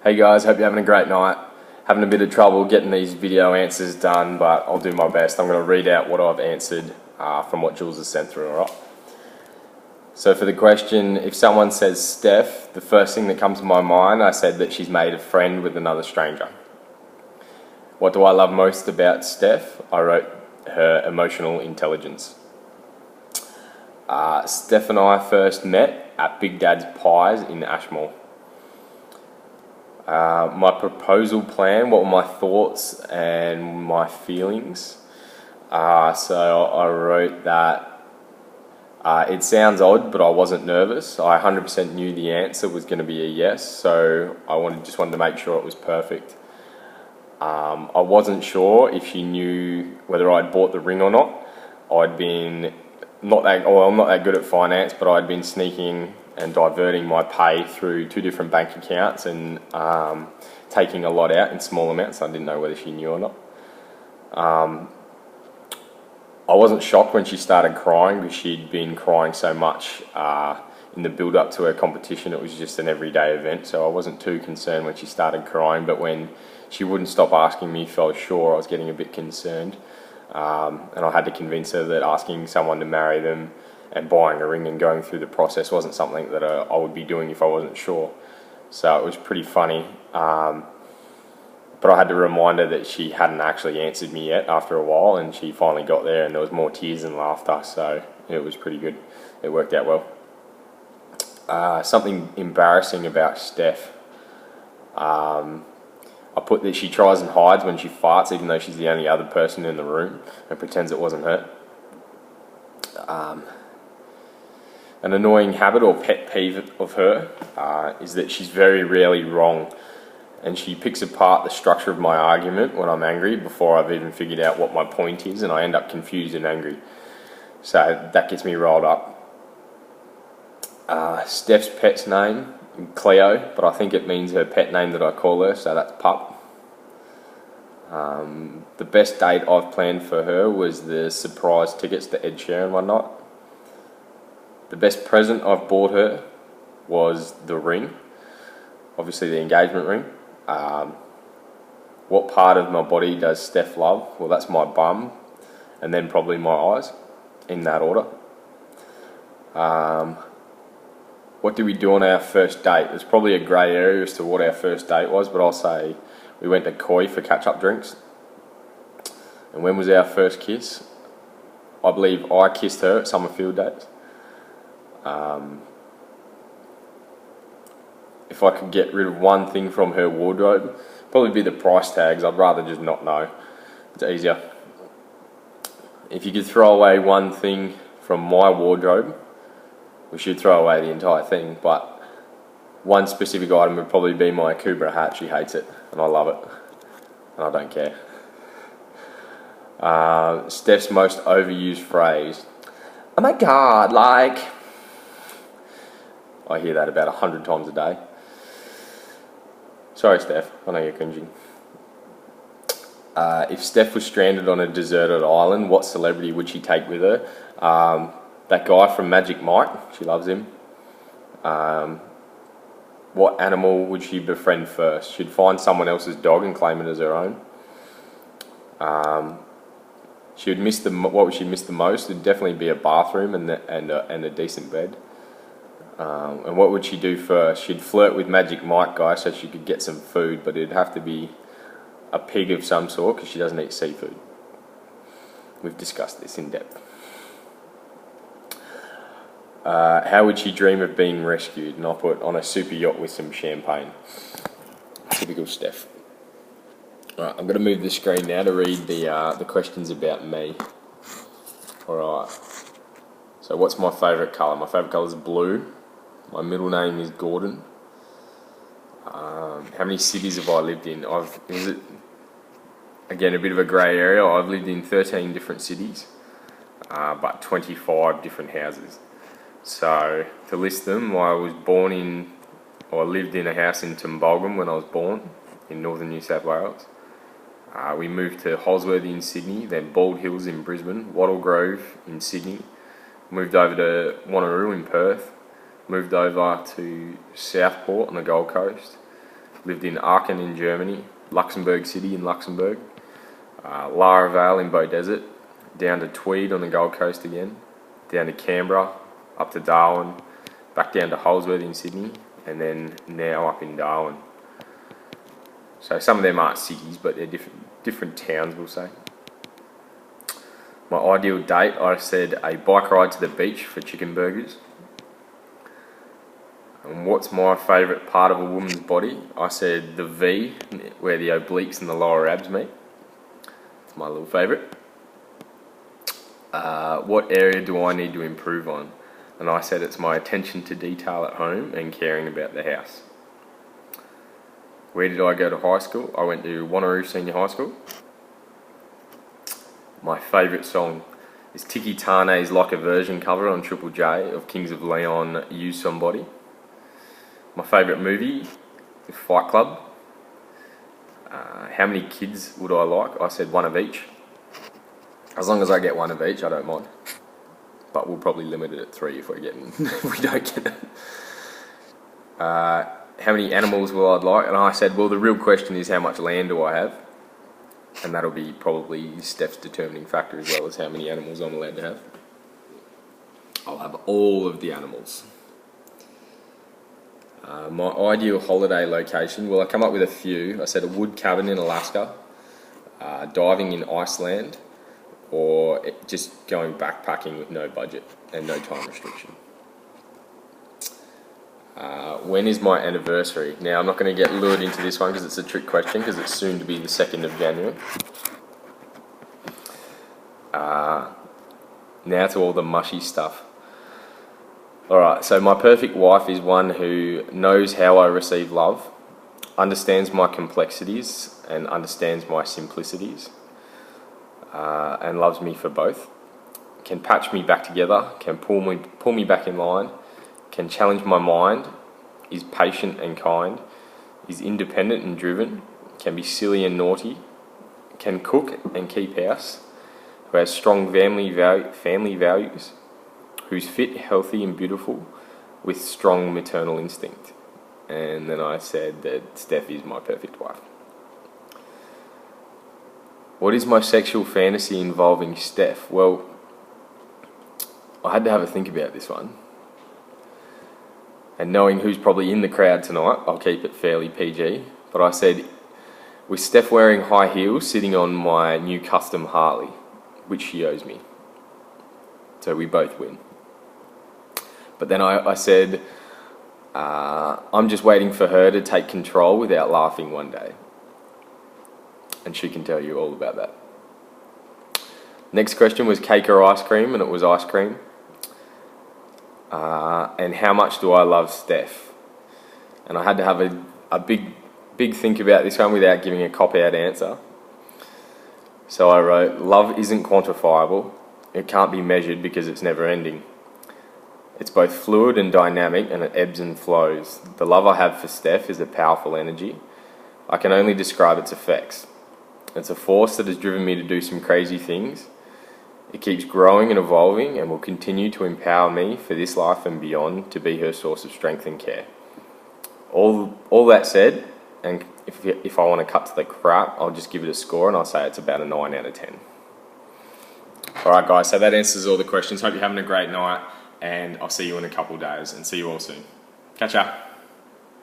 Hey guys, hope you're having a great night. Having a bit of trouble getting these video answers done, but I'll do my best. I'm going to read out what I've answered from what Julz has sent through, alright? So for the question, if someone says Steph, the first thing that comes to my mind, I said that she's made a friend with another stranger. What do I love most about Steph? I wrote her emotional intelligence. Steph and I first met at Big Dad's Pies in Ashmore. My proposal plan, what were my thoughts and my feelings? So I wrote that it sounds odd, but I wasn't nervous. I 100% knew the answer was going to be a yes, so I just wanted to make sure it was perfect. I wasn't sure if she knew whether I'd bought the ring or not. I'm not that good at finance, but I'd been sneaking and diverting my pay through 2 different bank accounts and taking a lot out in small amounts. I didn't know whether she knew or not. I wasn't shocked when she started crying because she'd been crying so much in the build-up to her competition. It was just an everyday event, so I wasn't too concerned when she started crying, but when she wouldn't stop asking me if I was sure, I was getting a bit concerned. And I had to convince her that asking someone to marry them and buying a ring and going through the process wasn't something that I would be doing if I wasn't sure. So it was pretty funny. But I had to remind her that she hadn't actually answered me yet after a while, and she finally got there and there was more tears and laughter, so it was pretty good. It worked out well. Something embarrassing about Steph. I put that she tries and hides when she farts, even though she's the only other person in the room, and pretends it wasn't her. An annoying habit or pet peeve of her is that she's very rarely wrong, and she picks apart the structure of my argument when I'm angry before I've even figured out what my point is, and I end up confused and angry. So that gets me rolled up. Steph's pet's name, Cleo, but I think it means her pet name that I call her, so that's Pup. The best date I've planned for her was the surprise tickets to Ed Sheeran one night. The best present I've bought her was the ring, obviously the engagement ring. What part of my body does Steph love? Well, that's my bum, and then probably my eyes, in that order. What did we do on our first date? There's probably a grey area as to what our first date was, but I'll say we went to Koi for catch-up drinks. And when was our first kiss? I believe I kissed her at Summerfield days. If I could get rid of one thing from her wardrobe, probably be the price tags. I'd rather just not know. It's easier. If you could throw away one thing from my wardrobe, we should throw away the entire thing, but one specific item would probably be my Kubra hat. She hates it, and I love it, and I don't care. Steph's most overused phrase. Oh my God, like... I hear that about 100 times a day. Sorry, Steph, I know you're cringing. If Steph was stranded on a deserted island, what celebrity would she take with her? That guy from Magic Mike, she loves him. What animal would she befriend first? She'd find someone else's dog and claim it as her own. She would miss what would she miss the most? It'd definitely be a bathroom and a decent bed. And what would she do first? She'd flirt with Magic Mike guy so she could get some food, but it'd have to be a pig of some sort because she doesn't eat seafood. We've discussed this in depth. How would she dream of being rescued? And I'll put on a super yacht with some champagne. Typical Steph. Alright, I'm going to move the screen now to read the questions about me. Alright. So what's my favourite colour? My favourite colour is blue. My middle name is Gordon. How many cities have I lived in? Again, a bit of a grey area. I've lived in 13 different cities, but 25 different houses. So, to list them, I lived in a house in Tumbulgum when I was born, in northern New South Wales. We moved to Holsworthy in Sydney, then Bald Hills in Brisbane, Wattle Grove in Sydney, moved over to Wanneroo in Perth, moved over to Southport on the Gold Coast, lived in Aachen in Germany, Luxembourg City in Luxembourg, Laravel in Beaudesert, down to Tweed on the Gold Coast again, down to Canberra, up to Darwin, back down to Holsworth in Sydney, and then now up in Darwin. So some of them aren't cities, but they're different towns, we'll say. My ideal date, I said a bike ride to the beach for chicken burgers. And what's my favourite part of a woman's body? I said the V, where the obliques and the lower abs meet. It's my little favourite. What area do I need to improve on? And I said it's my attention to detail at home and caring about the house. Where did I go to high school? I went to Wanneroo Senior High School. My favourite song is Tiki Tane's Like a Version cover on Triple J of Kings of Leon, Use Somebody. My favourite movie is Fight Club. How many kids would I like? I said one of each. As long as I get one of each, I don't mind. But we'll probably limit it at 3 if we don't get it. How many animals will I like? And I said, well, the real question is how much land do I have? And that'll be probably Steph's determining factor as well as how many animals I'm allowed to have. I'll have all of the animals. My ideal holiday location, well, I come up with a few. I said a wood cabin in Alaska, diving in Iceland, or just going backpacking with no budget and no time restriction. When is my anniversary? Now, I'm not going to get lured into this one because it's a trick question, because it's soon to be the 2nd of January. Now to all the mushy stuff. Alright, so my perfect wife is one who knows how I receive love, understands my complexities and understands my simplicities, and loves me for both. Can patch me back together, can pull me back in line, can challenge my mind, is patient and kind, is independent and driven, can be silly and naughty, can cook and keep house, who has strong family values, who's fit, healthy and beautiful, with strong maternal instinct. And then I said that Steph is my perfect wife. What is my sexual fantasy involving Steph? Well, I had to have a think about this one. And knowing who's probably in the crowd tonight, I'll keep it fairly PG. But I said, with Steph wearing high heels, sitting on my new custom Harley, which she owes me. So we both win. But then I said, I'm just waiting for her to take control without laughing one day. And she can tell you all about that. Next question was cake or ice cream, and it was ice cream. And how much do I love Steph? And I had to have a big think about this one without giving a cop-out answer. So I wrote, love isn't quantifiable. It can't be measured because it's never ending. It's both fluid and dynamic, and it ebbs and flows. The love I have for Steph is a powerful energy. I can only describe its effects. It's a force that has driven me to do some crazy things. It keeps growing and evolving and will continue to empower me for this life and beyond to be her source of strength and care. All that said, and if I want to cut to the crap, I'll just give it a score and I'll say it's about a 9 out of 10. Alright guys, so that answers all the questions. Hope you're having a great night, and I'll see you in a couple of days, and see you all soon. Catch ya.